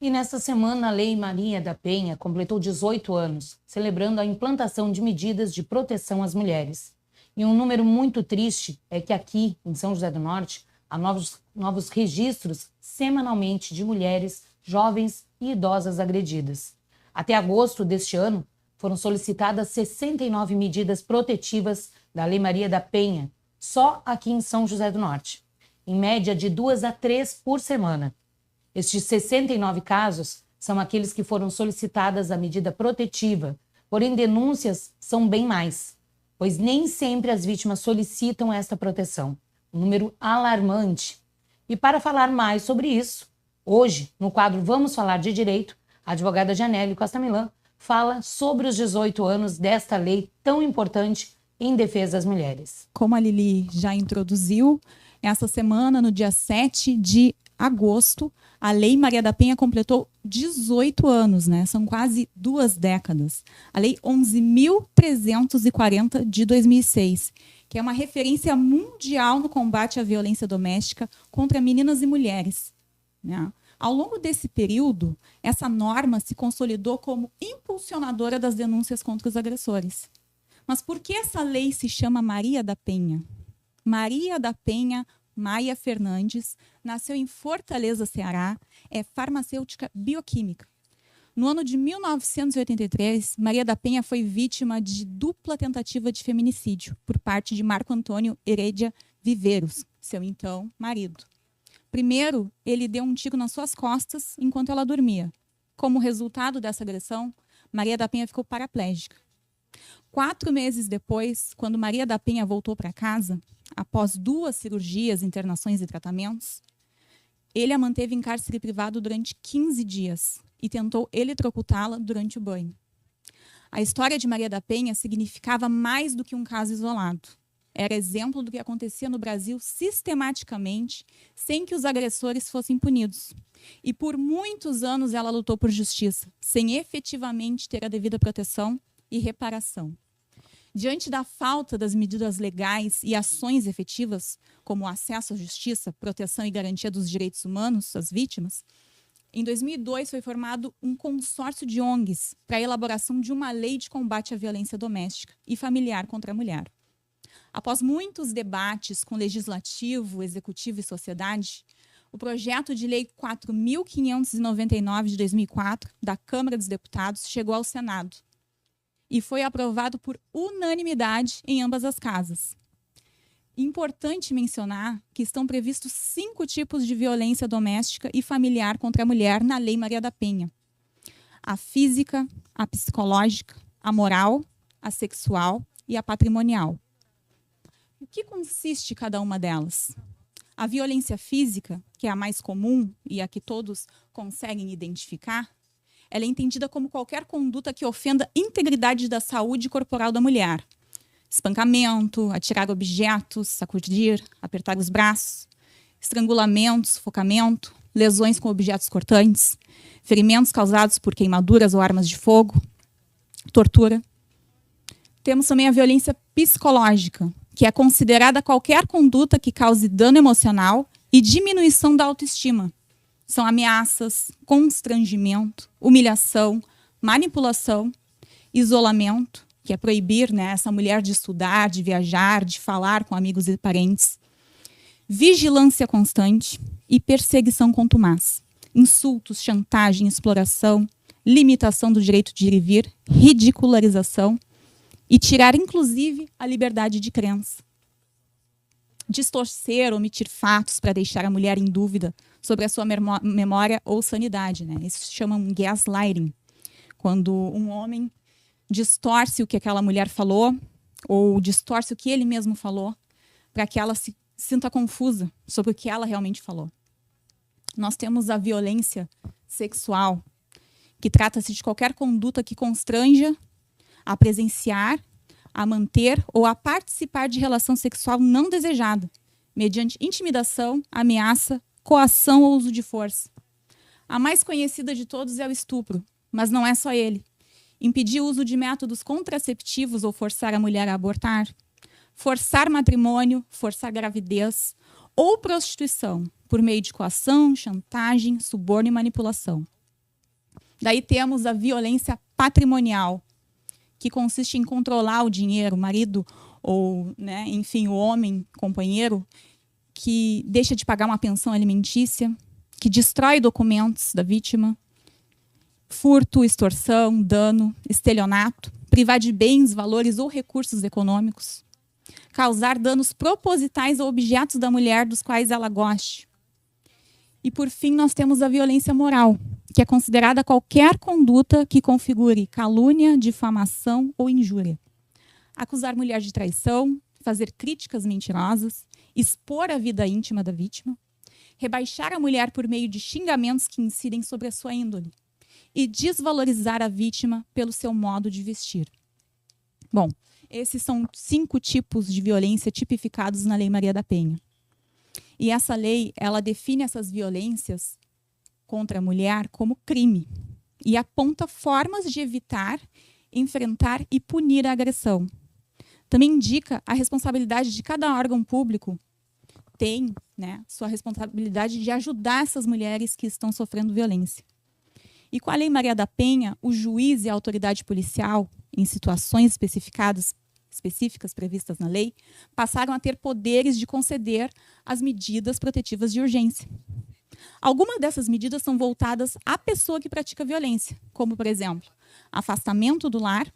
E nesta semana, a Lei Maria da Penha completou 18 anos, celebrando a implantação de medidas de proteção às mulheres. E um número muito triste é que aqui, em São José do Norte, há novos registros semanalmente de mulheres, jovens e idosas agredidas. Até agosto deste ano, foram solicitadas 69 medidas protetivas da Lei Maria da Penha, só aqui em São José do Norte, em média de 2 a 3 por semana. Estes 69 casos são aqueles que foram solicitadas a medida protetiva, porém denúncias são bem mais, pois nem sempre as vítimas solicitam esta proteção. Um número alarmante. E para falar mais sobre isso, hoje, no quadro Vamos Falar de Direito, a advogada Janelle Costa Milan fala sobre os 18 anos desta lei tão importante em defesa das mulheres. Como a Lili já introduziu, essa semana, no dia 7 de agosto, a Lei Maria da Penha completou 18 anos, né? São quase 2 décadas. A Lei 11.340 de 2006, que é uma referência mundial no combate à violência doméstica contra meninas e mulheres, né? Ao longo desse período, essa norma se consolidou como impulsionadora das denúncias contra os agressores. Mas por que essa lei se chama Maria da Penha? Maria da Penha Maia Fernandes nasceu em Fortaleza, Ceará, é farmacêutica bioquímica. No ano de 1983, Maria da Penha foi vítima de dupla tentativa de feminicídio por parte de Marco Antônio Heredia Viveiros, seu então marido. Primeiro, ele deu um tiro nas suas costas enquanto ela dormia. Como resultado dessa agressão, Maria da Penha ficou paraplégica. 4 meses depois, quando Maria da Penha voltou para casa, após 2 cirurgias, internações e tratamentos, ele a manteve em cárcere privado durante 15 dias e tentou eletrocutá-la durante o banho. A história de Maria da Penha significava mais do que um caso isolado. Era exemplo do que acontecia no Brasil sistematicamente, sem que os agressores fossem punidos. E por muitos anos ela lutou por justiça, sem efetivamente ter a devida proteção e reparação. Diante da falta das medidas legais e ações efetivas, como o acesso à justiça, proteção e garantia dos direitos humanos das vítimas, em 2002 foi formado um consórcio de ONGs para a elaboração de uma lei de combate à violência doméstica e familiar contra a mulher. Após muitos debates com legislativo, executivo e sociedade, o projeto de lei 4.599 de 2004 da Câmara dos Deputados chegou ao Senado e foi aprovado por unanimidade em ambas as casas. Importante mencionar que estão previstos 5 tipos de violência doméstica e familiar contra a mulher na Lei Maria da Penha: a física, a psicológica, a moral, a sexual e a patrimonial. O que consiste cada uma delas? A violência física, que é a mais comum e a que todos conseguem identificar, ela é entendida como qualquer conduta que ofenda a integridade da saúde corporal da mulher. Espancamento, atirar objetos, sacudir, apertar os braços, estrangulamento, sufocamento, lesões com objetos cortantes, ferimentos causados por queimaduras ou armas de fogo, tortura. Temos também a violência psicológica, que é considerada qualquer conduta que cause dano emocional e diminuição da autoestima. São ameaças, constrangimento, humilhação, manipulação, isolamento, que é proibir, né, essa mulher de estudar, de viajar, de falar com amigos e parentes, vigilância constante e perseguição contumaz, insultos, chantagem, exploração, limitação do direito de ir e vir, ridicularização, e tirar, inclusive, a liberdade de crença. Distorcer, omitir fatos para deixar a mulher em dúvida sobre a sua memória ou sanidade, né? Isso se chama um gaslighting, quando um homem distorce o que aquela mulher falou ou distorce o que ele mesmo falou para que ela se sinta confusa sobre o que ela realmente falou. Nós temos a violência sexual, que trata-se de qualquer conduta que constranja a presenciar, a manter ou a participar de relação sexual não desejada, mediante intimidação, ameaça, coação ou uso de força. A mais conhecida de todos é o estupro, mas não é só ele. Impedir o uso de métodos contraceptivos ou forçar a mulher a abortar, forçar matrimônio, forçar gravidez ou prostituição por meio de coação, chantagem, suborno e manipulação. Daí temos a violência patrimonial, que consiste em controlar o dinheiro, o marido ou, né, enfim, o homem, companheiro, que deixa de pagar uma pensão alimentícia, que destrói documentos da vítima, furto, extorsão, dano, estelionato, privar de bens, valores ou recursos econômicos, causar danos propositais a objetos da mulher dos quais ela goste. E, por fim, nós temos a violência moral, que é considerada qualquer conduta que configure calúnia, difamação ou injúria. Acusar mulher de traição, fazer críticas mentirosas, expor a vida íntima da vítima, rebaixar a mulher por meio de xingamentos que incidem sobre a sua índole e desvalorizar a vítima pelo seu modo de vestir. Bom, esses são 5 tipos de violência tipificados na Lei Maria da Penha. E essa lei, ela define essas violências contra a mulher como crime e aponta formas de evitar, enfrentar e punir a agressão. Também indica a responsabilidade de cada órgão público tem, né, sua responsabilidade de ajudar essas mulheres que estão sofrendo violência. E com a Lei Maria da Penha, o juiz e a autoridade policial, em situações específicas previstas na lei, passaram a ter poderes de conceder as medidas protetivas de urgência. Algumas dessas medidas são voltadas à pessoa que pratica violência, como, por exemplo, afastamento do lar,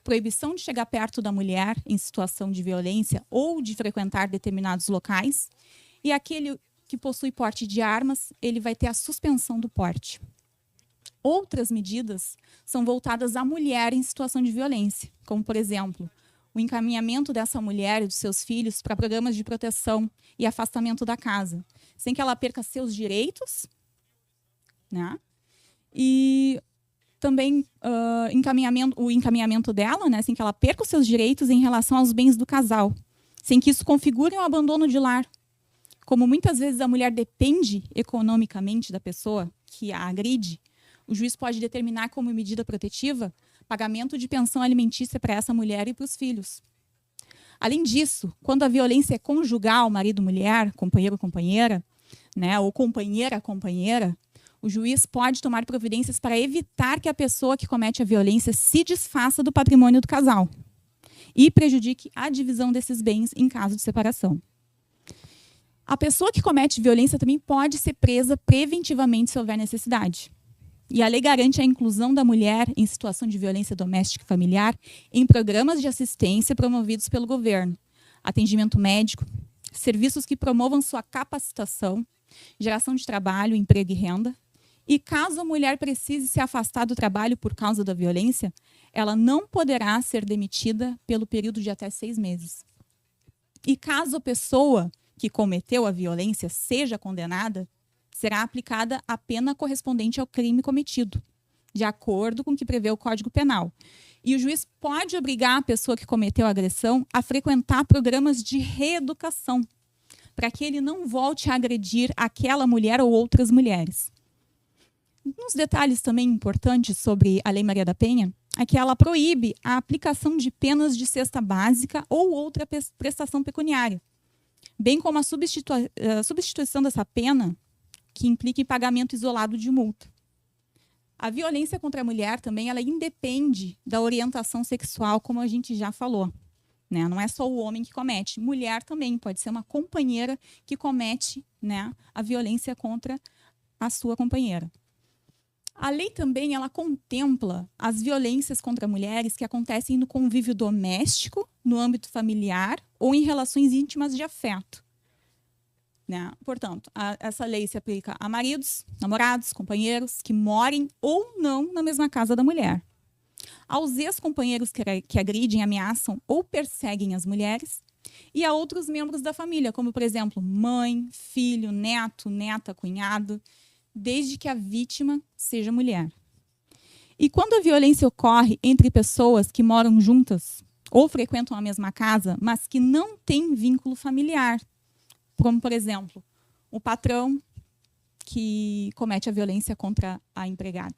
proibição de chegar perto da mulher em situação de violência ou de frequentar determinados locais, e aquele que possui porte de armas, ele vai ter a suspensão do porte. Outras medidas são voltadas à mulher em situação de violência, como, por exemplo, o encaminhamento dessa mulher e dos seus filhos para programas de proteção e afastamento da casa, sem que ela perca seus direitos, né? E também o encaminhamento dela, né, sem que ela perca os seus direitos em relação aos bens do casal, sem que isso configure um abandono de lar. Como muitas vezes a mulher depende economicamente da pessoa que a agride, o juiz pode determinar como medida protetiva pagamento de pensão alimentícia para essa mulher e para os filhos. Além disso, quando a violência é conjugal, marido-mulher, companheiro-companheira, né, ou companheira-companheira, o juiz pode tomar providências para evitar que a pessoa que comete a violência se desfaça do patrimônio do casal e prejudique a divisão desses bens em caso de separação. A pessoa que comete violência também pode ser presa preventivamente se houver necessidade. E a lei garante a inclusão da mulher em situação de violência doméstica e familiar em programas de assistência promovidos pelo governo, atendimento médico, serviços que promovam sua capacitação, geração de trabalho, emprego e renda. E caso a mulher precise se afastar do trabalho por causa da violência, ela não poderá ser demitida pelo período de até 6 meses. E caso a pessoa que cometeu a violência seja condenada, será aplicada a pena correspondente ao crime cometido, de acordo com o que prevê o Código Penal. E o juiz pode obrigar a pessoa que cometeu a agressão a frequentar programas de reeducação, para que ele não volte a agredir aquela mulher ou outras mulheres. Uns detalhes também importantes sobre a Lei Maria da Penha é que ela proíbe a aplicação de penas de cesta básica ou outra prestação pecuniária, bem como a substituição dessa pena que implica em pagamento isolado de multa. A violência contra a mulher também ela independe da orientação sexual, como a gente já falou, né? Não é só o homem que comete. Mulher também pode ser uma companheira que comete, né, a violência contra a sua companheira. A lei também ela contempla as violências contra mulheres que acontecem no convívio doméstico, no âmbito familiar ou em relações íntimas de afeto. Né? Portanto, essa lei se aplica a maridos, namorados, companheiros que morem ou não na mesma casa da mulher. Aos ex-companheiros que agridem, ameaçam ou perseguem as mulheres e a outros membros da família, como, por exemplo, mãe, filho, neto, neta, cunhado, desde que a vítima seja mulher. E quando a violência ocorre entre pessoas que moram juntas ou frequentam a mesma casa, mas que não têm vínculo familiar, como, por exemplo, o patrão que comete a violência contra a empregada.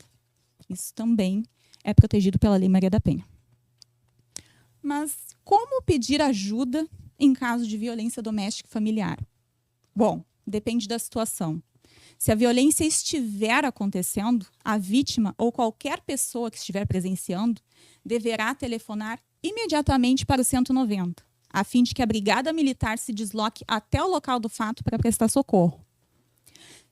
Isso também é protegido pela Lei Maria da Penha. Mas como pedir ajuda em caso de violência doméstica e familiar? Bom, depende da situação. Se a violência estiver acontecendo, a vítima ou qualquer pessoa que estiver presenciando deverá telefonar imediatamente para o 190, a fim de que a brigada militar se desloque até o local do fato para prestar socorro.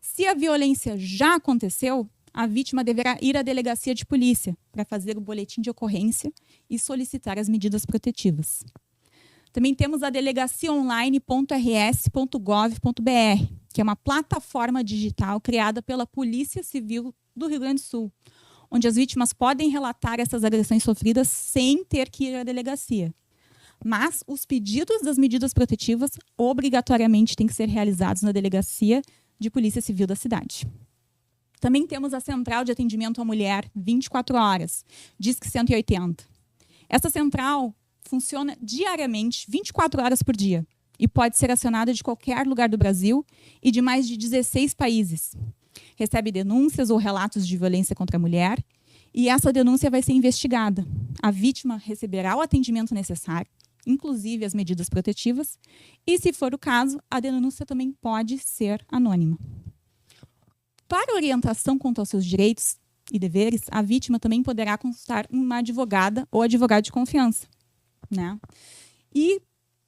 Se a violência já aconteceu, a vítima deverá ir à delegacia de polícia para fazer o boletim de ocorrência e solicitar as medidas protetivas. Também temos a delegaciaonline.rs.gov.br, que é uma plataforma digital criada pela Polícia Civil do Rio Grande do Sul, onde as vítimas podem relatar essas agressões sofridas sem ter que ir à delegacia. Mas os pedidos das medidas protetivas obrigatoriamente têm que ser realizados na delegacia de Polícia Civil da cidade. Também temos a Central de Atendimento à Mulher, 24 horas, Disque 180. Essa central funciona diariamente, 24 horas por dia, e pode ser acionada de qualquer lugar do Brasil e de mais de 16 países. Recebe denúncias ou relatos de violência contra a mulher e essa denúncia vai ser investigada. A vítima receberá o atendimento necessário, inclusive as medidas protetivas, e, se for o caso, a denúncia também pode ser anônima. Para orientação quanto aos seus direitos e deveres, a vítima também poderá consultar uma advogada ou advogado de confiança, né? E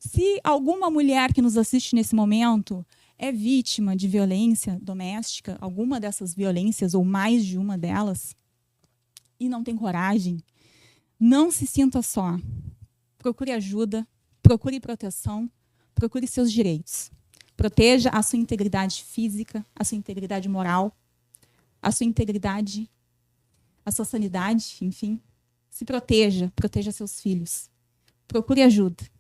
se alguma mulher que nos assiste nesse momento é vítima de violência doméstica, alguma dessas violências ou mais de uma delas, e não tem coragem, não se sinta só. Procure ajuda, procure proteção, procure seus direitos. Proteja a sua integridade física, a sua integridade moral, a sua integridade, a sua sanidade, enfim. Se proteja, proteja seus filhos. Procure ajuda.